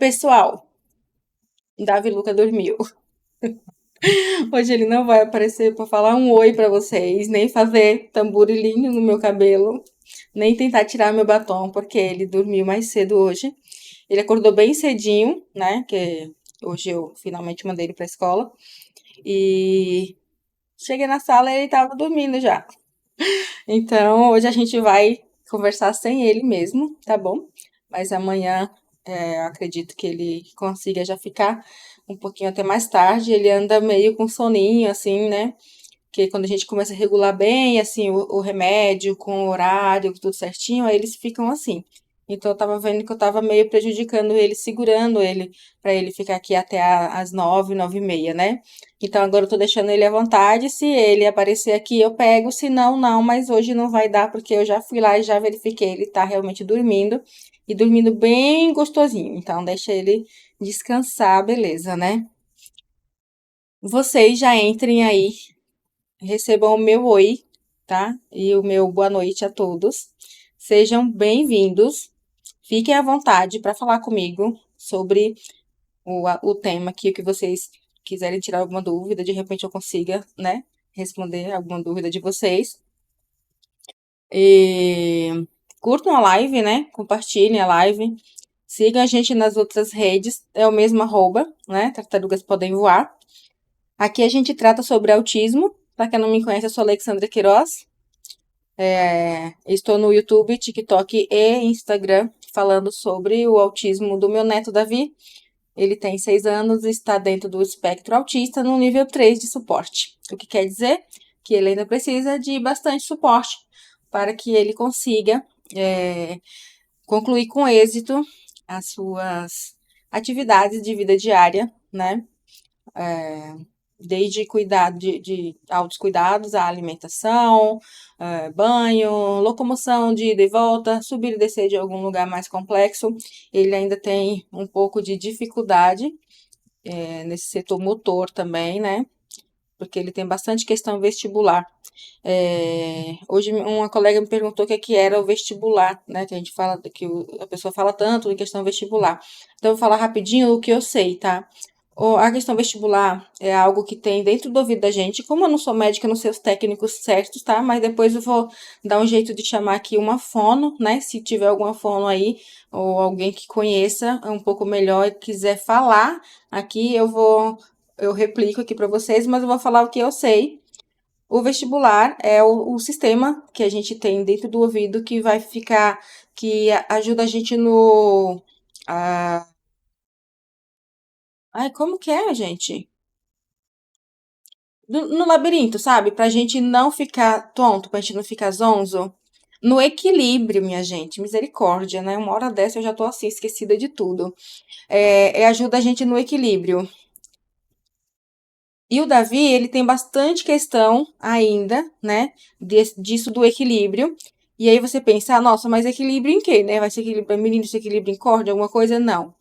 Pessoal, Davi Luca dormiu. Hoje ele não vai aparecer para falar um oi para vocês, nem fazer tamborilinho no meu cabelo, nem tentar tirar meu batom, porque ele dormiu mais cedo hoje. Ele acordou bem cedinho, né? Que hoje eu finalmente mandei ele para escola. E cheguei na sala e ele tava dormindo já. Então, hoje a gente vai conversar sem ele mesmo, tá bom? Mas amanhã, eu acredito que ele consiga já ficar um pouquinho até mais tarde. Ele anda meio com soninho, assim, né? Que quando a gente começa a regular bem, assim, o remédio com o horário, tudo certinho, aí eles ficam assim. Então, eu tava vendo que eu tava meio prejudicando ele, segurando ele, pra ele ficar aqui até as 9, 9h30, né? Então, agora eu tô deixando ele à vontade. Se ele aparecer aqui, eu pego. Se não, não. Mas hoje não vai dar, porque eu já fui lá e já verifiquei. Ele tá realmente dormindo. E dormindo bem gostosinho. Então, deixa ele descansar, beleza, né? Vocês já entrem aí, recebam o meu oi, tá? E o meu boa noite a todos. Sejam bem-vindos. Fiquem à vontade para falar comigo sobre o tema aqui, o que vocês quiserem tirar alguma dúvida, de repente eu consiga, né, responder alguma dúvida de vocês. E curtam a live, né? Compartilhem a live. Sigam a gente nas outras redes, é o mesmo arroba, né? Tartarugas Podem Voar. Aqui a gente trata sobre autismo. Para quem não me conhece, eu sou Alexandra Queiroz. Estou no YouTube, TikTok e Instagram falando sobre o autismo do meu neto Davi. Ele tem 6 anos e está dentro do espectro autista no nível 3 de suporte. O que quer dizer que ele ainda precisa de bastante suporte para que ele consiga é, concluir com êxito as suas atividades de vida diária, né? Desde cuidado de altos cuidados, a alimentação, banho, locomoção de ida e volta, subir e descer de algum lugar mais complexo. Ele ainda tem um pouco de dificuldade nesse setor motor também, né? Porque ele tem bastante questão vestibular. Hoje uma colega me perguntou o que é que era o vestibular, né? Que a gente fala, que a pessoa fala tanto em questão vestibular. Então, eu vou falar rapidinho o que eu sei, tá? A questão vestibular é algo que tem dentro do ouvido da gente. Como eu não sou médica, eu não sei os técnicos certos, tá? Mas depois eu vou dar um jeito de chamar aqui uma fono, né? Se tiver alguma fono aí, ou alguém que conheça um pouco melhor e quiser falar aqui, eu replico aqui para vocês, mas eu vou falar o que eu sei. O vestibular é o sistema que a gente tem dentro do ouvido que vai ficar, que ajuda a gente no. ah, Ai, como que é, gente? No labirinto, sabe? Pra gente não ficar tonto, pra gente não ficar zonzo. No equilíbrio, minha gente. Misericórdia, né? Uma hora dessa eu já tô assim, esquecida de tudo. Ajuda a gente no equilíbrio. E o Davi, ele tem bastante questão ainda, né, disso do equilíbrio. E aí você pensa, ah, nossa, mas equilíbrio em quê, né? Vai ser equilíbrio, menino, se equilíbrio em corda, alguma coisa? Não.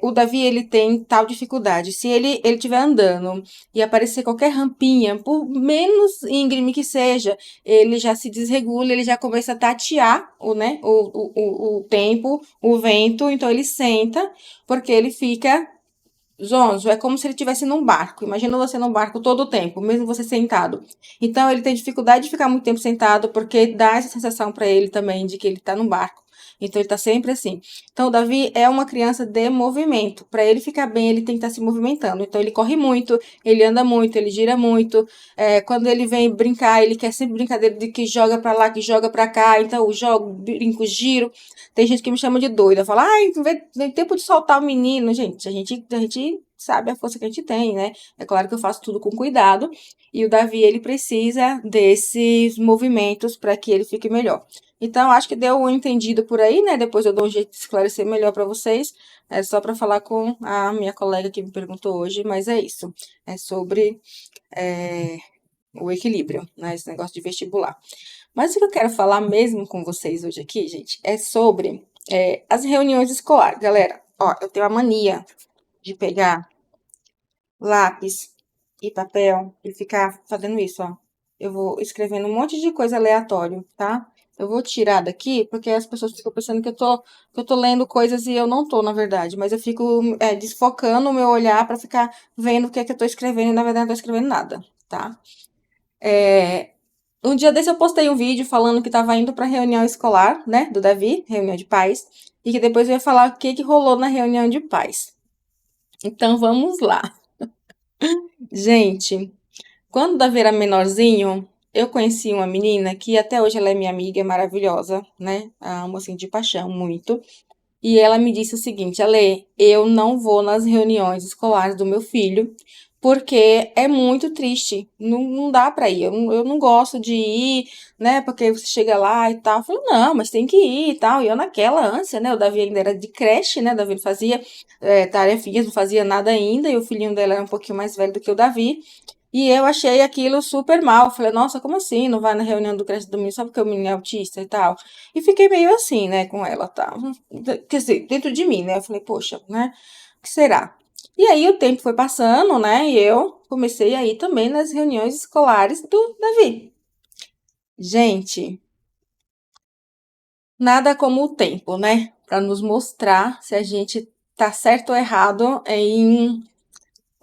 O Davi, ele tem tal dificuldade. Se ele estiver andando e aparecer qualquer rampinha, por menos íngreme que seja, ele já se desregula, ele já começa a tatear né, o tempo, o vento, então ele senta, porque ele fica zonzo, é como se ele estivesse num barco. Imagina você num barco todo o tempo, mesmo você sentado. Então ele tem dificuldade de ficar muito tempo sentado, porque dá essa sensação para ele também de que ele tá num barco. Então ele tá sempre assim. Então o Davi é uma criança de movimento. Para ele ficar bem, ele tem que estar se movimentando. Então ele corre muito, ele anda muito, ele gira muito. Quando ele vem brincar, ele quer sempre brincadeira de que joga para lá, que joga para cá. Então eu jogo, brinco, giro. Tem gente que me chama de doida, fala, ai, vem tempo de soltar o menino. Gente, a gente sabe a força que a gente tem, né? É claro que eu faço tudo com cuidado. E o Davi, ele precisa desses movimentos para que ele fique melhor. Então, acho que deu um entendido por aí, né? Depois eu dou um jeito de esclarecer melhor para vocês. É só para falar com a minha colega que me perguntou hoje, mas é isso. É sobre é, o equilíbrio, né? Esse negócio de vestibular. Mas o que eu quero falar mesmo com vocês hoje aqui, gente, é sobre as reuniões escolares. Galera, ó, eu tenho a mania de pegar lápis e papel e ficar fazendo isso, ó. Eu vou escrevendo um monte de coisa aleatório, tá? Eu vou tirar daqui, porque as pessoas ficam pensando que eu tô lendo coisas e eu não tô, na verdade. Mas eu fico desfocando o meu olhar pra ficar vendo o que é que eu tô escrevendo e na verdade não tô escrevendo nada, tá? É, um dia desse eu postei um vídeo falando que tava indo pra reunião escolar, né, do Davi, reunião de pais, e que depois eu ia falar o que que rolou na reunião de pais. Então vamos lá. Gente, quando o Davi era menorzinho, eu conheci uma menina que até hoje ela é minha amiga, é maravilhosa, né? A amo assim de paixão muito. E ela me disse o seguinte: Ale, eu não vou nas reuniões escolares do meu filho porque é muito triste. Não, não dá pra ir. Eu não gosto de ir, né? Porque você chega lá e tal. Eu falei, não, mas tem que ir e tal. E eu naquela ânsia, né? O Davi ainda era de creche, né? O Davi não fazia tarefinhas, não fazia nada ainda. E o filhinho dela era um pouquinho mais velho do que o Davi. E eu achei aquilo super mal. Falei, nossa, como assim? Não vai na reunião do creche do menino só porque o menino é autista e tal? E fiquei meio assim, né, com ela, tá? Quer dizer, dentro de mim, né? Eu falei, poxa, né? O que será? E aí o tempo foi passando, né? E eu comecei a ir também nas reuniões escolares do Davi. Gente, nada como o tempo, né? Para nos mostrar se a gente tá certo ou errado em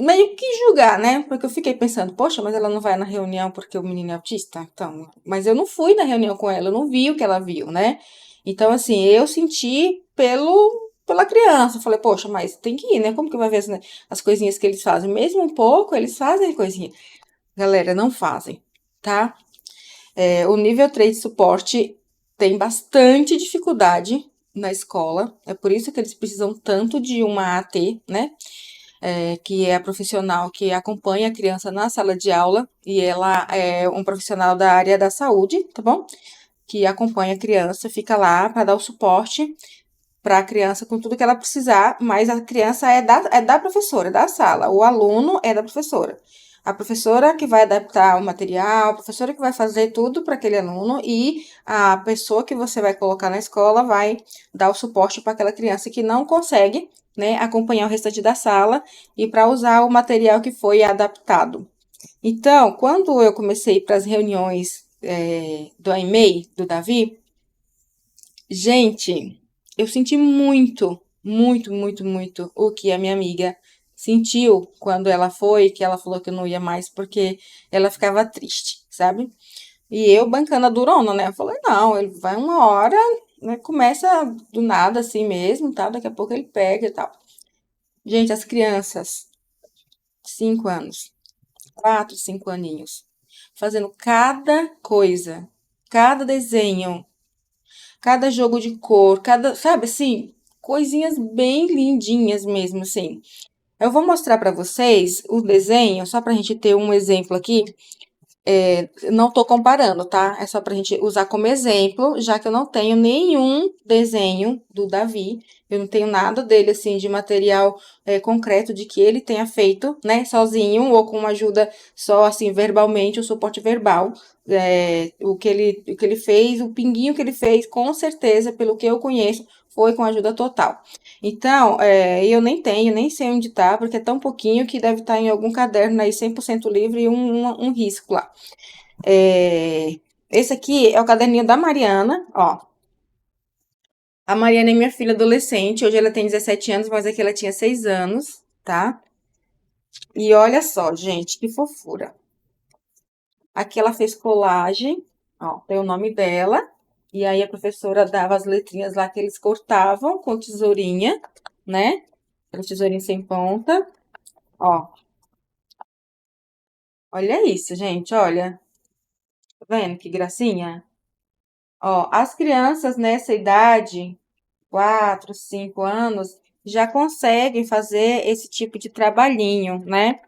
meio que julgar, né? Porque eu fiquei pensando, poxa, mas ela não vai na reunião porque o menino é autista? Então, mas eu não fui na reunião com ela, eu não vi o que ela viu, né? Então, assim, eu senti pela criança. Eu falei, poxa, mas tem que ir, né? Como que vai ver as coisinhas que eles fazem? Mesmo um pouco, eles fazem coisinha. Galera, não fazem, tá? O nível 3 de suporte tem bastante dificuldade na escola. É por isso que eles precisam tanto de uma AT, né? Que é a profissional que acompanha a criança na sala de aula, e ela é um profissional da área da saúde, tá bom? Que acompanha a criança, fica lá para dar o suporte para a criança com tudo que ela precisar, mas a criança é da professora, é da sala, o aluno é da professora. A professora que vai adaptar o material, a professora que vai fazer tudo para aquele aluno e a pessoa que você vai colocar na escola vai dar o suporte para aquela criança que não consegue, né, acompanhar o restante da sala e para usar o material que foi adaptado. Então, quando eu comecei para as reuniões do EMEI, do Davi, gente, eu senti muito, muito, muito, muito o que a minha amiga sentiu quando ela foi, que ela falou que eu não ia mais porque ela ficava triste, sabe? E eu bancando a durona, né? Eu falei, não, ele vai uma hora, né? Começa do nada assim mesmo, tá? Daqui a pouco ele pega e tal. Gente, as crianças, 5 anos, 4, 5 aninhos, fazendo cada coisa, cada desenho, cada jogo de cor, sabe assim, coisinhas bem lindinhas mesmo, assim. Eu vou mostrar para vocês o desenho, só pra gente ter um exemplo aqui. Não tô comparando, tá? É só pra gente usar como exemplo, já que eu não tenho nenhum desenho do Davi. Eu não tenho nada dele, assim, de material concreto de que ele tenha feito, né, sozinho ou com ajuda só, assim, verbalmente, o suporte verbal. O que ele fez, o pinguinho que ele fez, com certeza, pelo que eu conheço, foi com ajuda total. Então, eu nem tenho, nem sei onde tá, porque é tão pouquinho que deve estar em algum caderno aí 100% livre e um risco lá. É, esse aqui é o caderninho da Mariana, ó. A Mariana é minha filha adolescente, hoje ela tem 17 anos, mas aqui ela tinha 6 anos, tá? E olha só, gente, que fofura. Aqui ela fez colagem, ó, tem o nome dela. E aí a professora dava as letrinhas lá que eles cortavam com tesourinha, né? Aquela tesourinha sem ponta. Ó, olha isso, gente, olha. Tá vendo que gracinha? Ó, as crianças nessa idade 4, 5 anos, já conseguem fazer esse tipo de trabalhinho, né?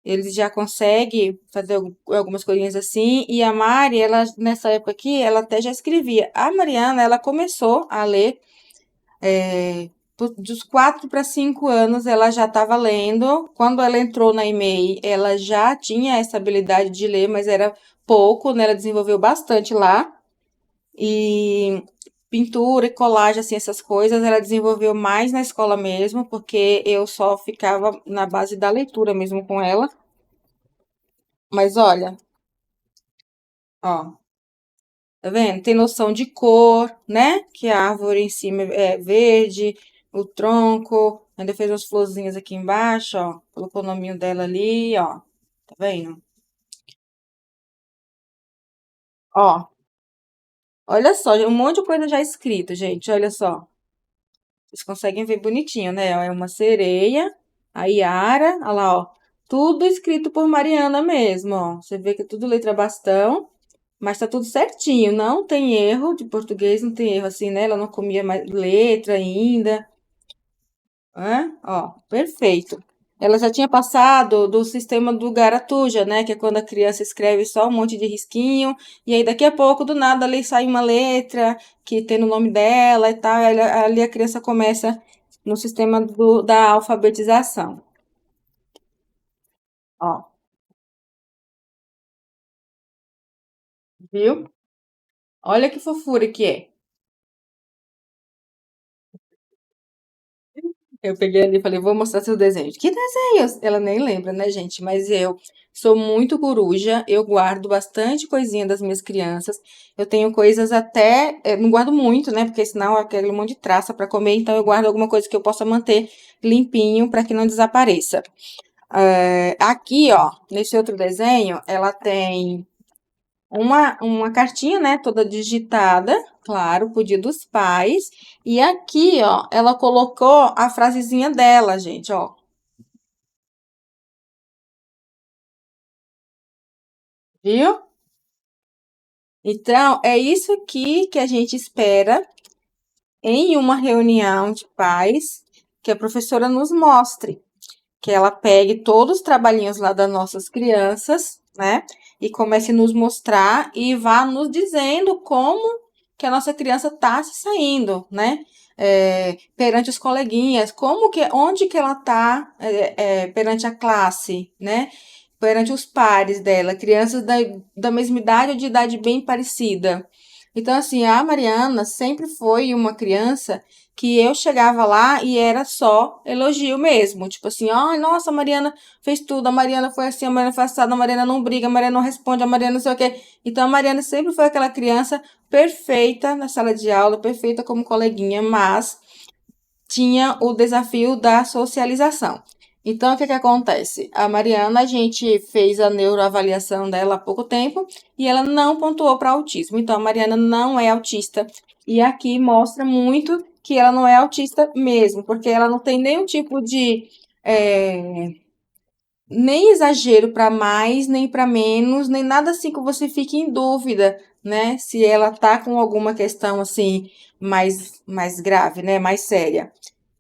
Eles já conseguem fazer algumas coisinhas assim. E a Mari, ela, nessa época aqui, ela até já escrevia. A Mariana, ela começou a ler dos 4 para 5 anos, ela já estava lendo. Quando ela entrou na EMEI, ela já tinha essa habilidade de ler, mas era pouco, né? Ela desenvolveu bastante lá. E pintura e colagem, assim, essas coisas, ela desenvolveu mais na escola mesmo, porque eu só ficava na base da leitura mesmo com ela. Mas olha, ó, Tá vendo? Tem noção de cor, né? Que a árvore em cima é verde, o tronco, ainda fez umas florzinhas aqui embaixo, ó. Colocou o nominho dela ali, ó. Tá vendo? Ó, olha só, um monte de coisa já escrita, gente. Olha só. Vocês conseguem ver bonitinho, né? É uma sereia, a Yara, olha lá, ó. Tudo escrito por Mariana mesmo, ó. Você vê que é tudo letra bastão, mas tá tudo certinho. Não tem erro de português, não tem erro assim, né? Ela não comia mais letra ainda. Ó, perfeito. Ela já tinha passado do sistema do Garatuja, né? Que é quando a criança escreve só um monte de risquinho, e aí daqui a pouco, do nada, ali sai uma letra que tem o nome dela e tal. Ali a criança começa no sistema da alfabetização. Ó, viu? Olha que fofura que é. Eu peguei ali e falei, vou mostrar seus desenhos. Que desenhos? Ela nem lembra, né, gente? Mas eu sou muito coruja, eu guardo bastante coisinha das minhas crianças. Eu tenho coisas até, não guardo muito, né? Porque senão é aquele monte de traça para comer, então eu guardo alguma coisa que eu possa manter limpinho para que não desapareça. Aqui, ó, nesse outro desenho, ela tem uma cartinha, né, toda digitada, claro, por dia dos pais. E aqui, ó, ela colocou a frasezinha dela, gente, ó. Viu? Então, é isso aqui que a gente espera em uma reunião de pais, que a professora nos mostre. Que ela pegue todos os trabalhinhos lá das nossas crianças, né? E comece a nos mostrar e vá nos dizendo como que a nossa criança está se saindo, né? Perante os coleguinhas, onde que ela está perante a classe, né? Perante os pares dela, crianças da mesma idade ou de idade bem parecida. Então, assim, a Mariana sempre foi uma criança que eu chegava lá e era só elogio mesmo. Tipo assim, ai, nossa, a Mariana fez tudo, a Mariana foi assim, a Mariana foi assada, a Mariana não briga, a Mariana não responde, a Mariana não sei o quê. Então, a Mariana sempre foi aquela criança perfeita na sala de aula, perfeita como coleguinha, mas tinha o desafio da socialização. Então, o que que acontece? A Mariana, a gente fez a neuroavaliação dela há pouco tempo e ela não pontuou para autismo. Então, a Mariana não é autista. E aqui mostra muito que ela não é autista mesmo, porque ela não tem nenhum tipo de nem exagero para mais, nem para menos, nem nada assim que você fique em dúvida, né? Se ela tá com alguma questão assim mais grave, né? Mais séria.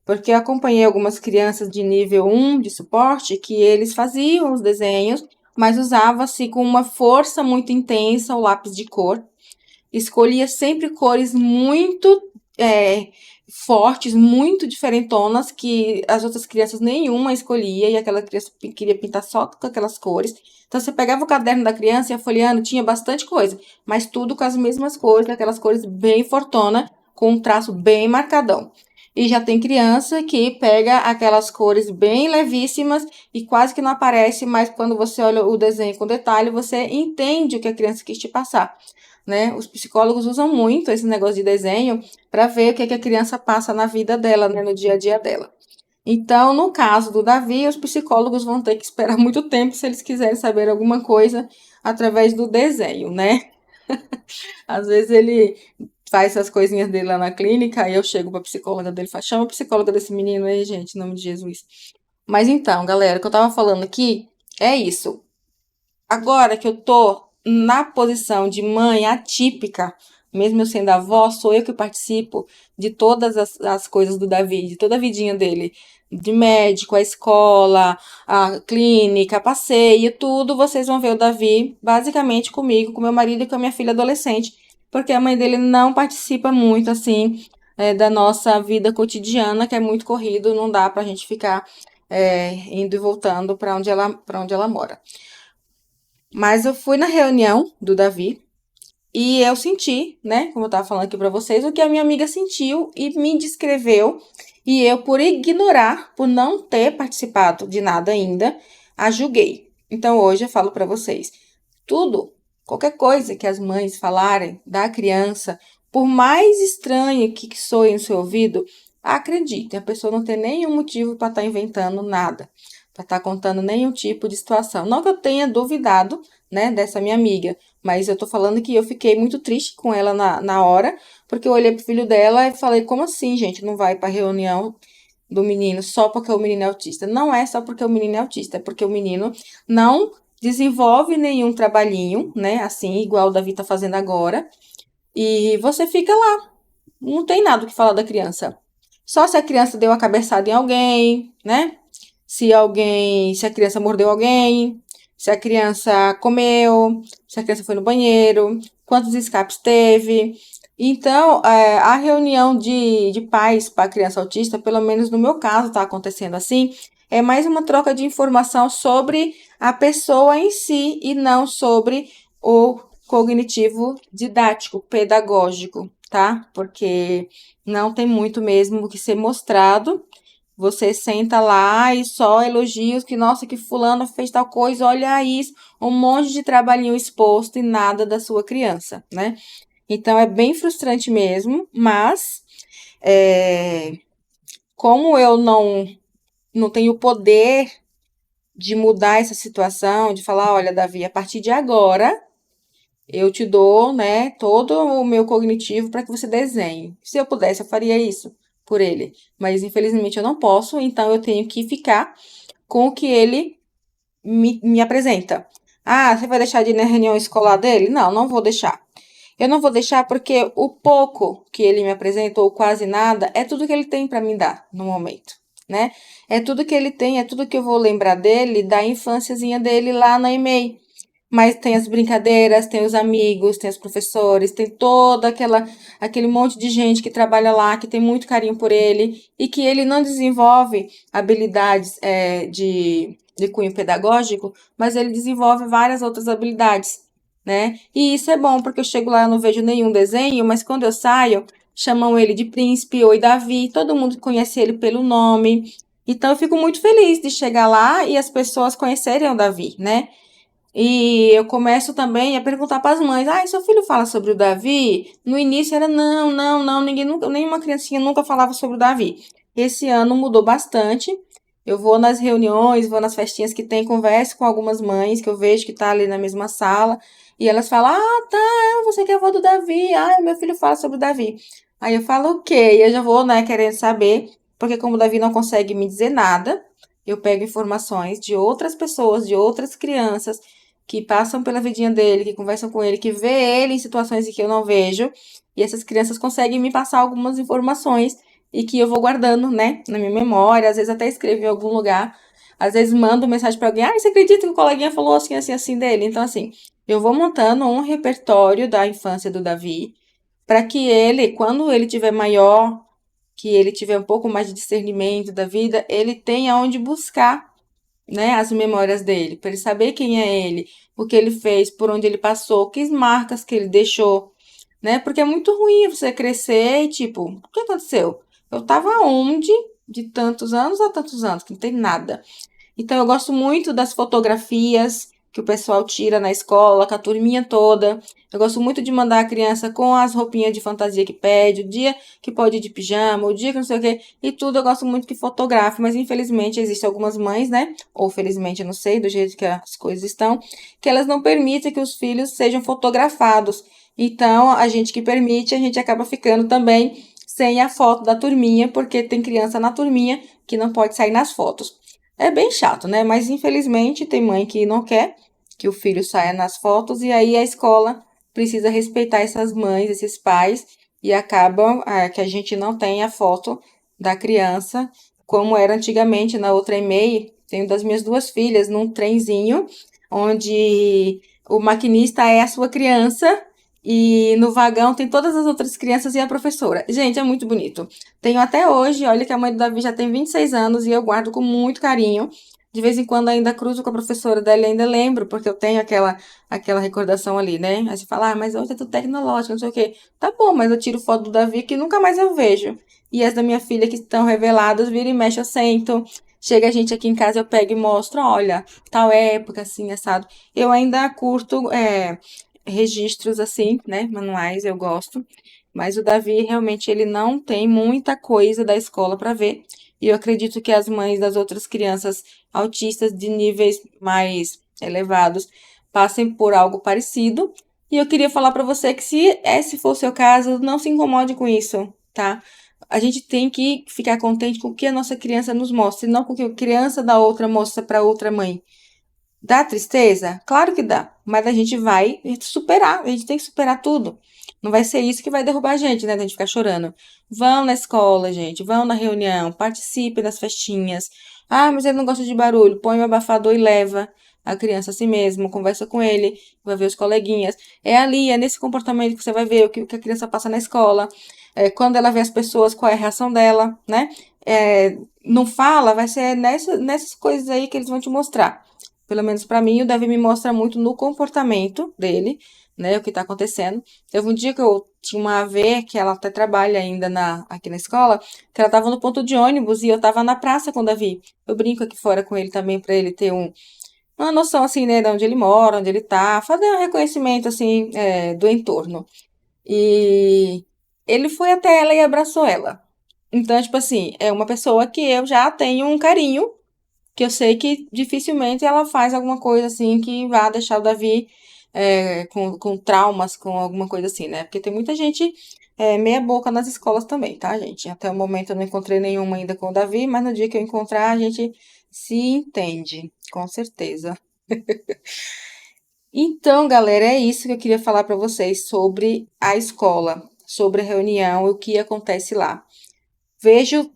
Porque eu acompanhei algumas crianças de nível 1 de suporte que eles faziam os desenhos, mas usava-se com uma força muito intensa o lápis de cor. Escolhia sempre cores muito fortes, muito diferentonas, que as outras crianças nenhuma escolhia, e aquela criança queria pintar só com aquelas cores. Então, você pegava o caderno da criança e ia folheando, tinha bastante coisa, mas tudo com as mesmas cores, aquelas cores bem fortona, com um traço bem marcadão. E já tem criança que pega aquelas cores bem levíssimas e quase que não aparece, mas quando você olha o desenho com detalhe, você entende o que a criança quis te passar, né? Os psicólogos usam muito esse negócio de desenho para ver o que, que a criança passa na vida dela, né, no dia a dia dela. Então, no caso do Davi, os psicólogos vão ter que esperar muito tempo se eles quiserem saber alguma coisa através do desenho, né? Às vezes ele faz essas coisinhas dele lá na clínica, aí eu chego pra psicóloga dele e falo, chama a psicóloga desse menino aí, gente, em nome de Jesus. Mas então, galera, o que eu tava falando aqui é isso. Agora que eu tô na posição de mãe atípica, mesmo eu sendo avó, sou eu que participo de todas as coisas do Davi, de toda a vidinha dele, de médico, a escola, a clínica, passeio, tudo, vocês vão ver o Davi basicamente comigo, com meu marido e com a minha filha adolescente, porque a mãe dele não participa muito, assim, da nossa vida cotidiana, que é muito corrido, não dá pra gente ficar indo e voltando para onde ela mora. Mas eu fui na reunião do Davi e eu senti, né, como eu tava falando aqui pra vocês, o que a minha amiga sentiu e me descreveu. E eu, por ignorar, por não ter participado de nada ainda, a julguei. Então hoje eu falo pra vocês, tudo Qualquer coisa que as mães falarem da criança, por mais estranho que soe no seu ouvido, acreditem, a pessoa não tem nenhum motivo para estar inventando nada, para estar contando nenhum tipo de situação. Não que eu tenha duvidado, né, dessa minha amiga, mas eu tô falando que eu fiquei muito triste com ela na hora, porque eu olhei pro filho dela e falei, como assim, gente, não vai pra reunião do menino só porque o menino é autista? Não é só porque o menino é autista, é porque o menino não desenvolve nenhum trabalhinho, né, assim, igual o Davi tá fazendo agora, e você fica lá, não tem nada o que falar da criança. Só se a criança deu a cabeçada em alguém, né? Se a criança mordeu alguém, se a criança comeu, se a criança foi no banheiro, quantos escapes teve. Então, a reunião de pais para criança autista, pelo menos no meu caso, está acontecendo assim, é mais uma troca de informação sobre a pessoa em si e não sobre o cognitivo didático, pedagógico, tá? Porque não tem muito mesmo o que ser mostrado. Você senta lá e só elogios que, nossa, que fulano fez tal coisa, olha isso, um monte de trabalhinho exposto e nada da sua criança, né? Então é bem frustrante mesmo, mas é, como eu não tenho poder de mudar essa situação, de falar, olha, Davi, a partir de agora eu te dou, né, todo o meu cognitivo para que você desenhe. Se eu pudesse, eu faria isso por ele, mas infelizmente eu não posso, então eu tenho que ficar com o que ele me apresenta. Ah, você vai deixar de ir na reunião escolar dele? Não, não vou deixar. Eu não vou deixar porque o pouco que ele me apresenta, ou quase nada, é tudo que ele tem para me dar no momento, né? É tudo que ele tem, é tudo que eu vou lembrar dele, da infânciazinha dele lá na EMEI. Mas tem as brincadeiras, tem os amigos, tem os professores, tem aquele monte de gente que trabalha lá, que tem muito carinho por ele e que ele não desenvolve habilidades de cunho pedagógico, mas ele desenvolve várias outras habilidades, né? E isso é bom, porque eu chego lá, eu não vejo nenhum desenho, mas quando eu saio, chamam ele de Príncipe, oi Davi, todo mundo conhece ele pelo nome. Então eu fico muito feliz de chegar lá e as pessoas conhecerem o Davi, né? E eu começo também a perguntar para as mães: ah, seu filho fala sobre o Davi? No início era não, não, não, ninguém nunca, nenhuma criancinha nunca falava sobre o Davi. Esse ano mudou bastante. Eu vou nas reuniões, vou nas festinhas que tem, converso com algumas mães que eu vejo que tá ali na mesma sala, e elas falam: ah, tá, você que é avó do Davi, ah, meu filho fala sobre o Davi. Aí eu falo o quê? E eu já vou, né, querendo saber, porque como o Davi não consegue me dizer nada, eu pego informações de outras pessoas, de outras crianças, que passam pela vidinha dele, que conversam com ele, que vê ele em situações em que eu não vejo, e essas crianças conseguem me passar algumas informações e que eu vou guardando, né, na minha memória, às vezes até escrevo em algum lugar, às vezes mando mensagem para alguém: ah, você acredita que o coleguinha falou assim, assim, assim dele? Então, assim, eu vou montando um repertório da infância do Davi, para que ele, quando ele tiver maior, que ele tiver um pouco mais de discernimento da vida, ele tenha onde buscar, né, as memórias dele, para ele saber quem é ele, o que ele fez, por onde ele passou, que marcas que ele deixou, né? Porque é muito ruim você crescer e tipo, o que aconteceu? Eu tava onde de tantos anos a tantos anos, que não tem nada. Então, eu gosto muito das fotografias que o pessoal tira na escola, com a turminha toda. Eu gosto muito de mandar a criança com as roupinhas de fantasia que pede, o dia que pode ir de pijama, o dia que não sei o quê, e tudo eu gosto muito que fotografe, mas infelizmente existem algumas mães, né? Ou felizmente, eu não sei, do jeito que as coisas estão, que elas não permitem que os filhos sejam fotografados. Então, a gente que permite, a gente acaba ficando também sem a foto da turminha, porque tem criança na turminha que não pode sair nas fotos. É bem chato, né? Mas infelizmente tem mãe que não quer que o filho saia nas fotos e aí a escola precisa respeitar essas mães, esses pais e acaba que a gente não tem a foto da criança como era antigamente na outra e-mail. Tenho das minhas duas filhas num trenzinho onde o maquinista é a sua criança e no vagão tem todas as outras crianças e a professora. Gente, é muito bonito. Tenho até hoje, olha que a mãe do Davi já tem 26 anos e eu guardo com muito carinho. De vez em quando ainda cruzo com a professora dela e ainda lembro, porque eu tenho aquela recordação ali, né? Aí você fala: ah, mas hoje é tudo tecnológico, não sei o quê. Tá bom, mas eu tiro foto do Davi que nunca mais eu vejo. E as da minha filha que estão reveladas, vira e mexe, eu sento. Chega a gente aqui em casa, eu pego e mostro: olha, tal época, assim, assado. Eu ainda curto registros assim, né, manuais, eu gosto. Mas o Davi realmente ele não tem muita coisa da escola para ver. E eu acredito que as mães das outras crianças autistas de níveis mais elevados passem por algo parecido. E eu queria falar para você que se esse for o seu caso, não se incomode com isso, tá? A gente tem que ficar contente com o que a nossa criança nos mostra, e não com o que a criança da outra mostra para outra mãe. Dá tristeza? Claro que dá, mas a gente vai superar, a gente tem que superar tudo. Não vai ser isso que vai derrubar a gente, né? A gente ficar chorando. Vão na escola, gente, vão na reunião, participem das festinhas. Ah, mas ele não gosta de barulho. Põe o abafador e leva a criança a si mesmo, conversa com ele, vai ver os coleguinhas. É ali, é nesse comportamento que você vai ver o que a criança passa na escola. É, quando ela vê as pessoas, qual é a reação dela, né? É, não fala, vai ser nessas coisas aí que eles vão te mostrar. Pelo menos para mim, o Davi me mostra muito no comportamento dele, né? O que tá acontecendo. Teve um dia que eu tinha uma AV, que ela até trabalha ainda aqui na escola, que ela tava no ponto de ônibus e eu tava na praça com o Davi. Eu brinco aqui fora com ele também, para ele ter uma noção, assim, né, de onde ele mora, onde ele tá, fazer um reconhecimento, assim, do entorno. E ele foi até ela e abraçou ela. Então, tipo assim, é uma pessoa que eu já tenho um carinho que eu sei que dificilmente ela faz alguma coisa assim que vá deixar o Davi com traumas, com alguma coisa assim, né? Porque tem muita gente meia boca nas escolas também, tá, gente? Até o momento eu não encontrei nenhuma ainda com o Davi, mas no dia que eu encontrar, a gente se entende, com certeza. Então, galera, é isso que eu queria falar para vocês sobre a escola, sobre a reunião e o que acontece lá. Vejo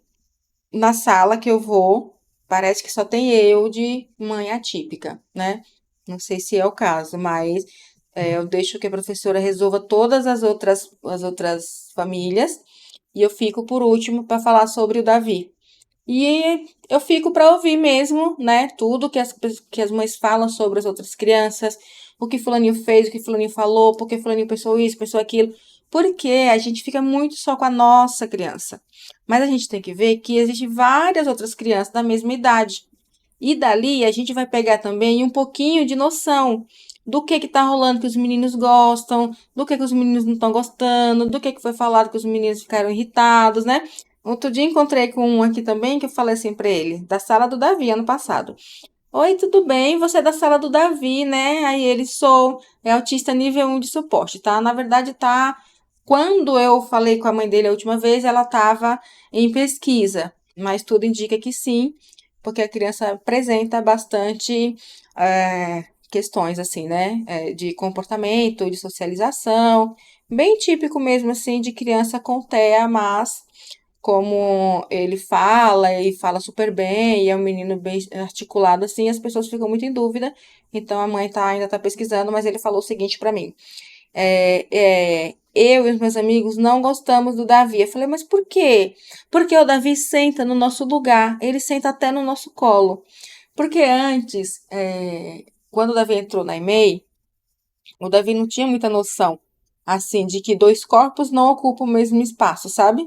na sala que eu vou, parece que só tem eu de mãe atípica, né? Não sei se é o caso, mas eu deixo que a professora resolva todas as outras famílias e eu fico por último para falar sobre o Davi. E eu fico para ouvir mesmo, né? Tudo que as mães falam sobre as outras crianças, o que fulaninho fez, o que fulaninho falou, por que fulaninho pensou isso, pensou aquilo. Porque a gente fica muito só com a nossa criança. Mas a gente tem que ver que existem várias outras crianças da mesma idade. E dali a gente vai pegar também um pouquinho de noção do que tá rolando que os meninos gostam, do que os meninos não estão gostando, do que foi falado que os meninos ficaram irritados, né? Outro dia encontrei com um aqui também que eu falei assim pra ele, da sala do Davi, ano passado. Oi, tudo bem? Você é da sala do Davi, né? Aí ele sou, é autista nível 1 de suporte, tá? Na verdade, tá. Quando eu falei com a mãe dele a última vez, ela estava em pesquisa, mas tudo indica que sim, porque a criança apresenta bastante questões, assim, né? De comportamento, de socialização, bem típico mesmo, assim, de criança com TEA, mas como ele fala e fala super bem, e é um menino bem articulado assim, as pessoas ficam muito em dúvida. Então a mãe ainda tá pesquisando, mas ele falou o seguinte para mim: eu e os meus amigos não gostamos do Davi. Eu falei, mas por quê? Porque o Davi senta no nosso lugar, ele senta até no nosso colo. Porque antes, quando o Davi entrou na EMEI, o Davi não tinha muita noção, assim, de que dois corpos não ocupam o mesmo espaço, sabe?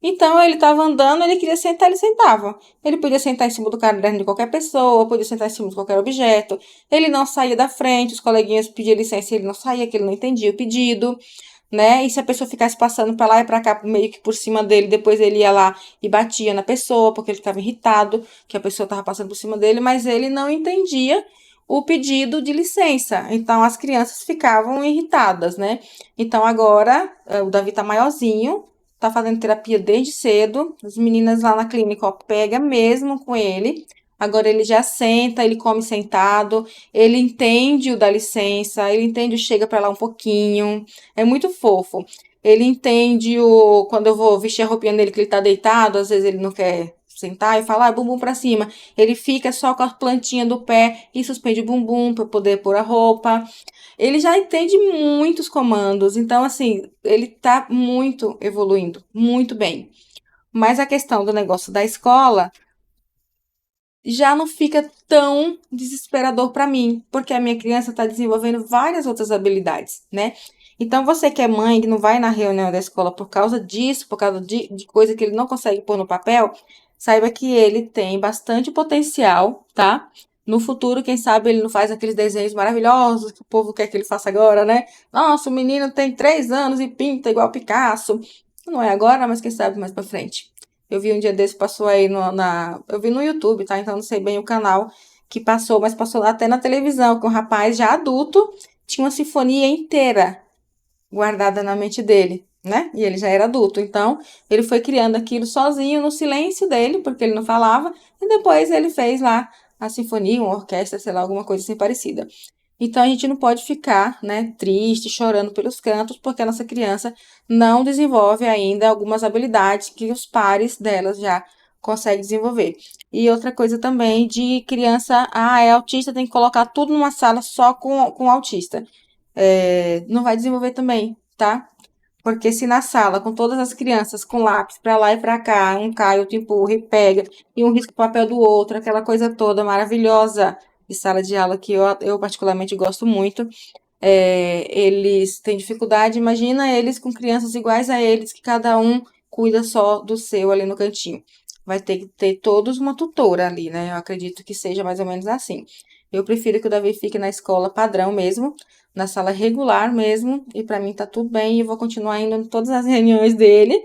Então, ele estava andando, ele queria sentar, ele sentava. Ele podia sentar em cima do caderno de qualquer pessoa, podia sentar em cima de qualquer objeto. Ele não saía da frente, os coleguinhas pediam licença e ele não saía, que ele não entendia o pedido, né? E se a pessoa ficasse passando para lá e para cá, meio que por cima dele, depois ele ia lá e batia na pessoa, porque ele ficava irritado que a pessoa estava passando por cima dele, mas ele não entendia o pedido de licença. Então as crianças ficavam irritadas, né? Então agora o Davi tá maiorzinho, tá fazendo terapia desde cedo. As meninas lá na clínica, ó, pega mesmo com ele. Agora ele já senta, ele come sentado, ele entende o dá licença, ele entende o chega pra lá um pouquinho. É muito fofo. Ele entende quando eu vou vestir a roupinha dele que ele tá deitado, às vezes ele não quer sentar e falar, bumbum pra cima. Ele fica só com a plantinha do pé e suspende o bumbum para poder pôr a roupa. Ele já entende muitos comandos, então assim, ele tá muito evoluindo, muito bem. Mas a questão do negócio da escola já não fica tão desesperador para mim, porque a minha criança está desenvolvendo várias outras habilidades, né? Então, você que é mãe, que não vai na reunião da escola por causa disso, por causa de coisa que ele não consegue pôr no papel, saiba que ele tem bastante potencial, tá? No futuro, quem sabe ele não faz aqueles desenhos maravilhosos que o povo quer que ele faça agora, né? Nossa, o menino tem 3 anos e pinta igual Picasso. Não é agora, mas quem sabe mais pra frente. Eu vi um dia desse, passou aí eu vi no YouTube, tá? Então não sei bem o canal que passou, mas passou até na televisão, que um rapaz já adulto tinha uma sinfonia inteira guardada na mente dele, né? E ele já era adulto, então ele foi criando aquilo sozinho no silêncio dele, porque ele não falava, e depois ele fez lá a sinfonia, uma orquestra, sei lá, alguma coisa assim parecida. Então a gente não pode ficar, né, triste, chorando pelos cantos, porque a nossa criança não desenvolve ainda algumas habilidades que os pares delas já conseguem desenvolver. E outra coisa também de criança, é autista, tem que colocar tudo numa sala só com autista. Não vai desenvolver também, tá? Porque se na sala, com todas as crianças com lápis pra lá e pra cá, um cai, outro empurra e pega, e um risca o papel do outro, aquela coisa toda maravilhosa de sala de aula que eu particularmente gosto muito, eles têm dificuldade, imagina eles com crianças iguais a eles, que cada um cuida só do seu ali no cantinho. Vai ter que ter todos uma tutora ali, né? Eu acredito que seja mais ou menos assim. Eu prefiro que o Davi fique na escola padrão mesmo, na sala regular mesmo, e pra mim tá tudo bem, e eu vou continuar indo em todas as reuniões dele,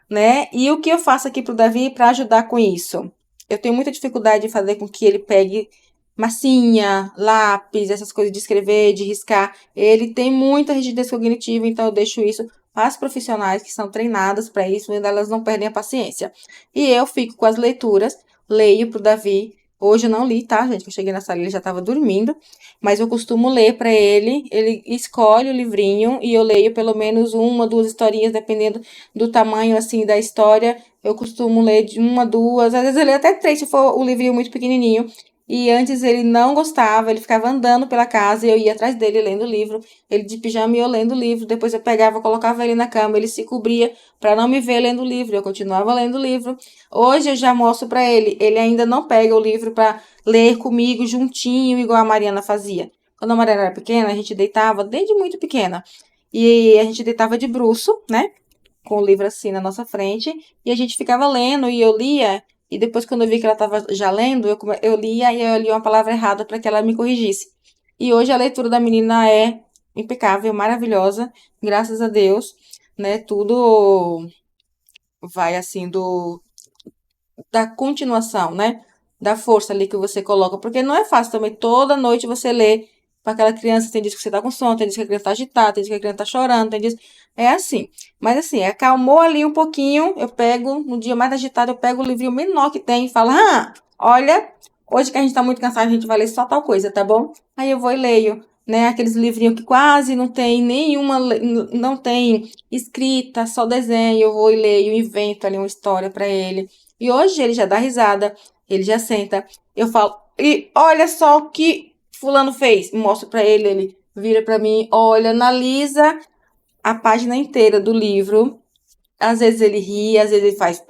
né? E o que eu faço aqui pro Davi para ajudar com isso? Eu tenho muita dificuldade de fazer com que ele pegue massinha, lápis, essas coisas de escrever, de riscar. Ele tem muita rigidez cognitiva, então eu deixo isso para as profissionais que são treinadas para isso, e elas não perdem a paciência. E eu fico com as leituras, leio pro Davi. Hoje eu não li, tá, gente? Eu cheguei na sala, ele já estava dormindo, mas eu costumo ler para ele. Ele escolhe o livrinho e eu leio pelo menos uma, duas historinhas, dependendo do tamanho, assim, da história. Eu costumo ler de uma, duas, às vezes eu leio até três, se for o livrinho muito pequenininho. E antes ele não gostava, ele ficava andando pela casa e eu ia atrás dele lendo o livro. Ele de pijama e eu lendo o livro. Depois eu pegava, colocava ele na cama, ele se cobria para não me ver lendo o livro. Eu continuava lendo o livro. Hoje eu já mostro para ele, ele ainda não pega o livro para ler comigo juntinho, igual a Mariana fazia. Quando a Mariana era pequena, a gente deitava, desde muito pequena, e a gente deitava de bruço, né? Com o livro assim na nossa frente, e a gente ficava lendo, e eu lia, e depois quando eu vi que ela estava já lendo, eu lia, e eu lia uma palavra errada para que ela me corrigisse. E hoje a leitura da menina é impecável, maravilhosa, graças a Deus, né? Tudo vai assim da continuação, né? Da força ali que você coloca, porque não é fácil também toda noite você ler para aquela criança, tem dias que você tá com sono, tem dias que a criança tá agitada, tem dias que a criança tá chorando, tem dias... É assim. Mas assim, acalmou ali um pouquinho, eu pego, no dia mais agitado, eu pego o livrinho menor que tem e falo, olha, hoje que a gente tá muito cansado, a gente vai ler só tal coisa, tá bom? Aí eu vou e leio, né? Aqueles livrinhos que quase não tem nenhuma, não tem escrita, só desenho, eu vou e leio, invento ali uma história para ele. E hoje ele já dá risada, ele já senta. Eu falo, e olha só o que fulano fez. Mostro pra ele, ele vira pra mim, olha, analisa a página inteira do livro. Às vezes ele ri, às vezes ele faz,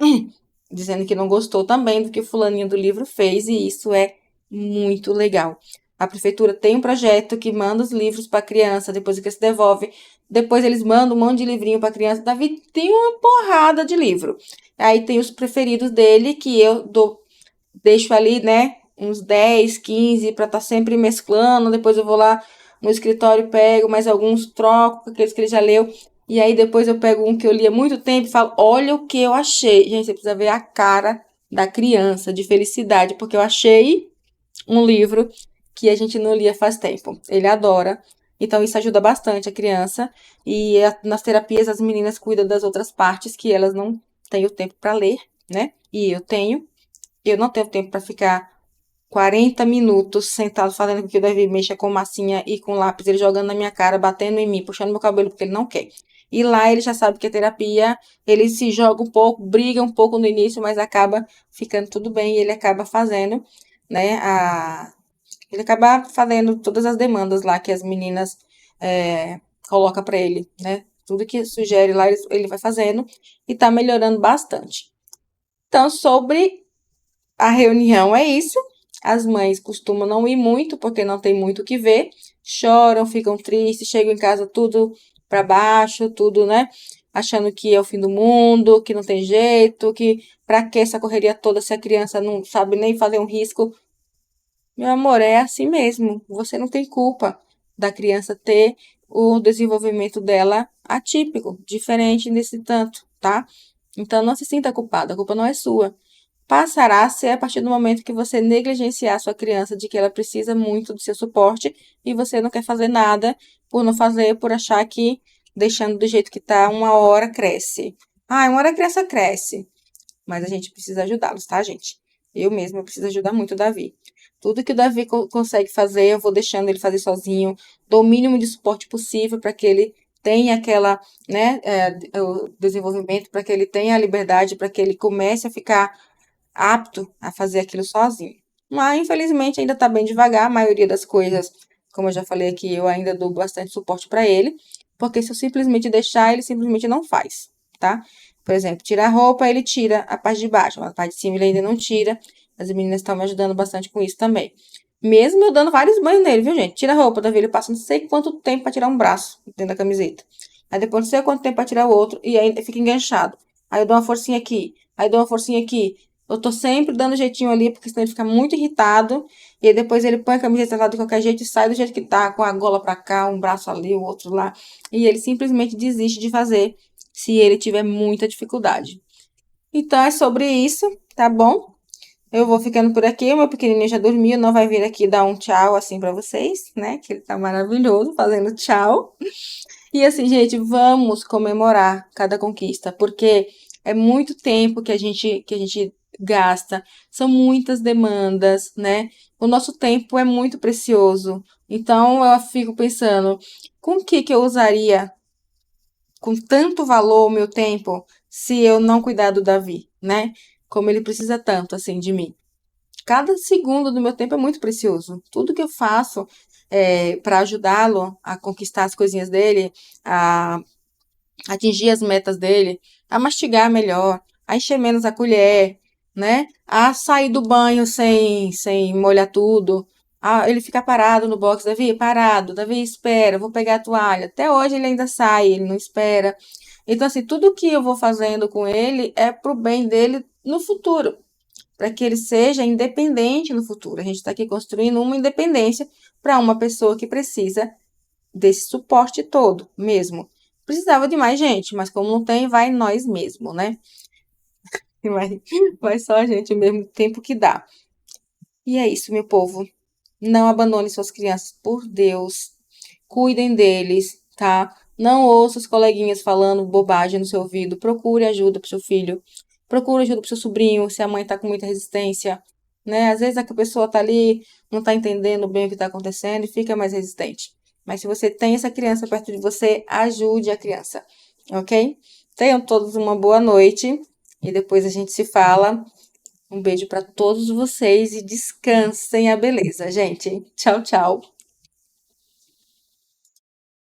dizendo que não gostou também do que o fulaninho do livro fez, e isso é muito legal. A prefeitura tem um projeto que manda os livros para a criança, depois que se devolve, depois eles mandam um monte de livrinho para a criança. Davi tem uma porrada de livro. Aí tem os preferidos dele, que eu deixo ali, né, uns 10, 15 para estar sempre mesclando. Depois eu vou lá no escritório, pego mais alguns, troco com aqueles que ele já leu. E aí depois eu pego um que eu li há muito tempo e falo, olha o que eu achei. Gente, você precisa ver a cara da criança de felicidade, porque eu achei um livro que a gente não lia faz tempo. Ele adora. Então isso ajuda bastante a criança. E nas terapias as meninas cuidam das outras partes que elas não têm o tempo para ler, né? E eu tenho. Eu não tenho tempo para ficar 40 minutos sentado fazendo com que o Davi mexa com massinha e com lápis, ele jogando na minha cara, batendo em mim, puxando meu cabelo porque ele não quer. E lá ele já sabe que é terapia, ele se joga um pouco, briga um pouco no início, mas acaba ficando tudo bem e ele acaba fazendo, né, ele acaba fazendo todas as demandas lá que as meninas colocam para ele, né? Tudo que sugere lá, ele vai fazendo e tá melhorando bastante. Então, sobre a reunião é isso. As mães costumam não ir muito, porque não tem muito o que ver. Choram, ficam tristes, chegam em casa tudo para baixo, tudo, né? Achando que é o fim do mundo, que não tem jeito, que para que essa correria toda se a criança não sabe nem fazer um risco Meu amor, é assim mesmo. Você não tem culpa da criança ter o desenvolvimento dela atípico, diferente nesse tanto, tá? Então não se sinta culpada, a culpa não é sua. Passará a ser a partir do momento que você negligenciar a sua criança de que ela precisa muito do seu suporte e você não quer fazer nada por não fazer, por achar que deixando do jeito que tá, uma hora cresce. Ah, uma hora a criança cresce. Mas a gente precisa ajudá-los, tá, gente? Eu mesma preciso ajudar muito o Davi. Tudo que o Davi consegue fazer, eu vou deixando ele fazer sozinho. Dou o mínimo de suporte possível para que ele tenha aquela, né, o desenvolvimento, para que ele tenha a liberdade, para que ele comece a ficar apto a fazer aquilo sozinho. Mas, infelizmente, ainda está bem devagar. A maioria das coisas, como eu já falei aqui, eu ainda dou bastante suporte para ele, porque se eu simplesmente deixar, ele simplesmente não faz, tá? Por exemplo, tirar a roupa, ele tira a parte de baixo, mas a parte de cima ele ainda não tira. As meninas estão me ajudando bastante com isso também. Mesmo eu dando vários banhos nele, viu, gente? Tira a roupa, Davi, ele passa não sei quanto tempo para tirar um braço dentro da camiseta. Aí depois não sei quanto tempo para tirar o outro, e aí fica enganchado. Aí eu dou uma forcinha aqui, aí dou uma forcinha aqui. Eu tô sempre dando jeitinho ali, porque senão ele fica muito irritado. E aí depois ele põe a camiseta lá de qualquer jeito e sai do jeito que tá, com a gola pra cá, um braço ali, o outro lá. E ele simplesmente desiste de fazer se ele tiver muita dificuldade. Então é sobre isso, tá bom? Eu vou ficando por aqui. O meu pequenininho já dormiu, não vai vir aqui dar um tchau assim pra vocês, né? Que ele tá maravilhoso fazendo tchau. E assim, gente, vamos comemorar cada conquista, porque é muito tempo que a gente gasta, são muitas demandas, né? O nosso tempo é muito precioso. Então eu fico pensando, com o que que eu usaria com tanto valor o meu tempo se eu não cuidar do Davi, né? Como ele precisa tanto assim de mim. Cada segundo do meu tempo é muito precioso. Tudo que eu faço para ajudá-lo a conquistar as coisinhas dele, a atingir as metas dele, a mastigar melhor, a encher menos a colher, né? A sair do banho sem molhar tudo. A ele ficar parado no box, Davi, parado, Davi, espera, vou pegar a toalha. Até hoje ele ainda sai, ele não espera. Então, assim, tudo que eu vou fazendo com ele é pro bem dele no futuro, para que ele seja independente no futuro. A gente está aqui construindo uma independência para uma pessoa que precisa desse suporte todo mesmo. Precisava de mais gente, mas como não tem, vai nós mesmo, né? Vai, vai só a gente mesmo, o tempo que dá. E é isso, meu povo. Não abandone suas crianças, por Deus. Cuidem deles, tá? Não ouça os coleguinhas falando bobagem no seu ouvido. Procure ajuda pro seu filho. Procure ajuda pro seu sobrinho, se a mãe tá com muita resistência, né? Às vezes a pessoa tá ali, não tá entendendo bem o que tá acontecendo e fica mais resistente. Mas se você tem essa criança perto de você, ajude a criança, ok? Tenham todos uma boa noite e depois a gente se fala. Um beijo para todos vocês e descansem a beleza, gente. Tchau, tchau.